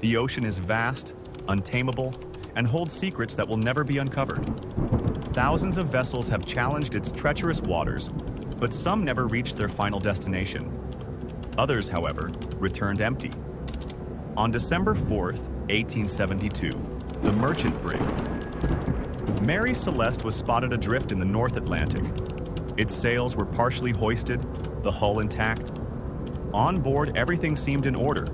The ocean is vast, untamable, and holds secrets that will never be uncovered. Thousands of vessels have challenged its treacherous waters, but some never reached their final destination. Others, however, returned empty. On December 4th, 1872, the merchant brig Mary Celeste was spotted adrift in the North Atlantic. Its sails were partially hoisted, the hull intact. On board, everything seemed in order.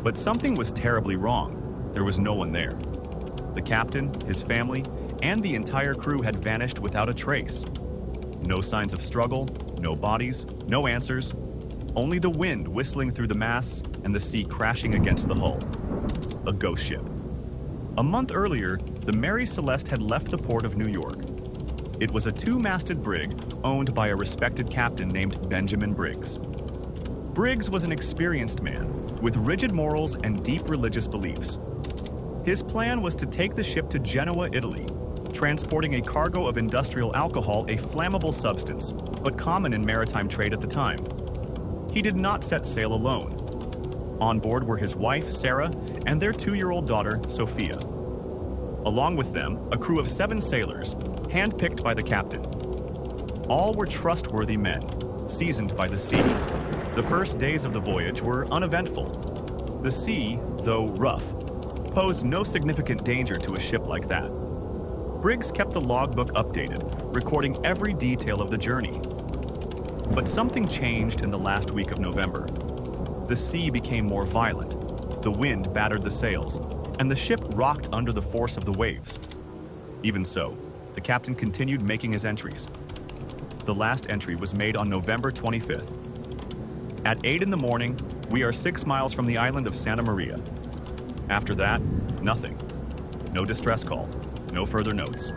But something was terribly wrong. There was no one there. The captain, his family, and the entire crew had vanished without a trace. No signs of struggle, no bodies, no answers, only the wind whistling through the masts and the sea crashing against the hull. A ghost ship. A month earlier, the Mary Celeste had left the port of New York. It was a two-masted brig owned by a respected captain named Benjamin Briggs. Briggs was an experienced man with rigid morals and deep religious beliefs. His plan was to take the ship to Genoa, Italy, transporting a cargo of industrial alcohol, a flammable substance, but common in maritime trade at the time. He did not set sail alone. On board were his wife, Sarah, and their 2-year-old daughter, Sophia. Along with them, a crew of 7 sailors, handpicked by the captain. All were trustworthy men, seasoned by the sea. The first days of the voyage were uneventful. The sea, though rough, posed no significant danger to a ship like that. Briggs kept the logbook updated, recording every detail of the journey. But something changed in the last week of November. The sea became more violent, the wind battered the sails, and the ship rocked under the force of the waves. Even so, the captain continued making his entries. The last entry was made on November 25th. At 8 in the morning, we are 6 miles from the island of Santa Maria. After that, nothing. No distress call, no further notes.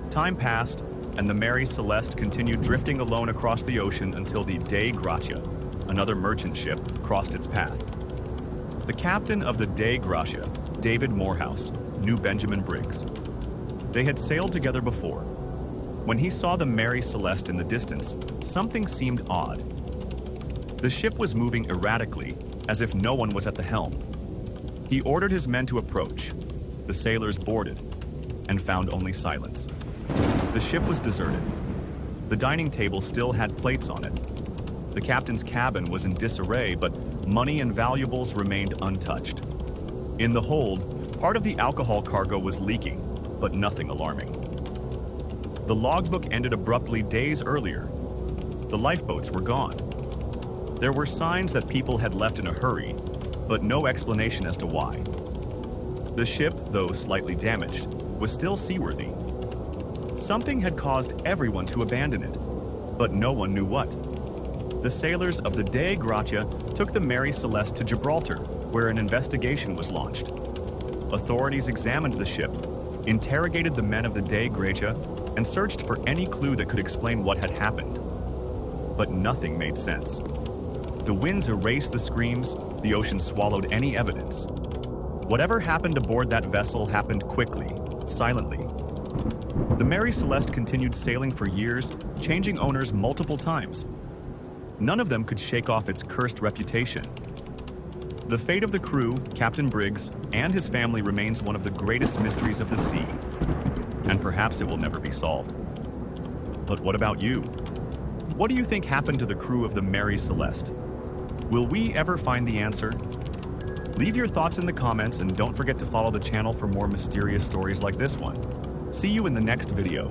Time passed, and the Mary Celeste continued drifting alone across the ocean until the Dei Gratia, another merchant ship, crossed its path. The captain of the Dei Gratia, David Morehouse, knew Benjamin Briggs. They had sailed together before. When he saw the Mary Celeste in the distance, something seemed odd. The ship was moving erratically, as if no one was at the helm. He ordered his men to approach. The sailors boarded, and found only silence. The ship was deserted. The dining table still had plates on it. The captain's cabin was in disarray, but money and valuables remained untouched. In the hold, part of the alcohol cargo was leaking, but nothing alarming. The logbook ended abruptly days earlier. The lifeboats were gone. There were signs that people had left in a hurry, but no explanation as to why. The ship, though slightly damaged, was still seaworthy. Something had caused everyone to abandon it, but no one knew what. The sailors of the Dei Gratia took the Mary Celeste to Gibraltar, where an investigation was launched. Authorities examined the ship, interrogated the men of the Dei Gratia, and searched for any clue that could explain what had happened. But nothing made sense. The winds erased the screams, the ocean swallowed any evidence. Whatever happened aboard that vessel happened quickly, silently. The Mary Celeste continued sailing for years, changing owners multiple times. None of them could shake off its cursed reputation. The fate of the crew, Captain Briggs, and his family remains one of the greatest mysteries of the sea, and perhaps it will never be solved. But what about you? What do you think happened to the crew of the Mary Celeste? Will we ever find the answer? Leave your thoughts in the comments and don't forget to follow the channel for more mysterious stories like this one. See you in the next video.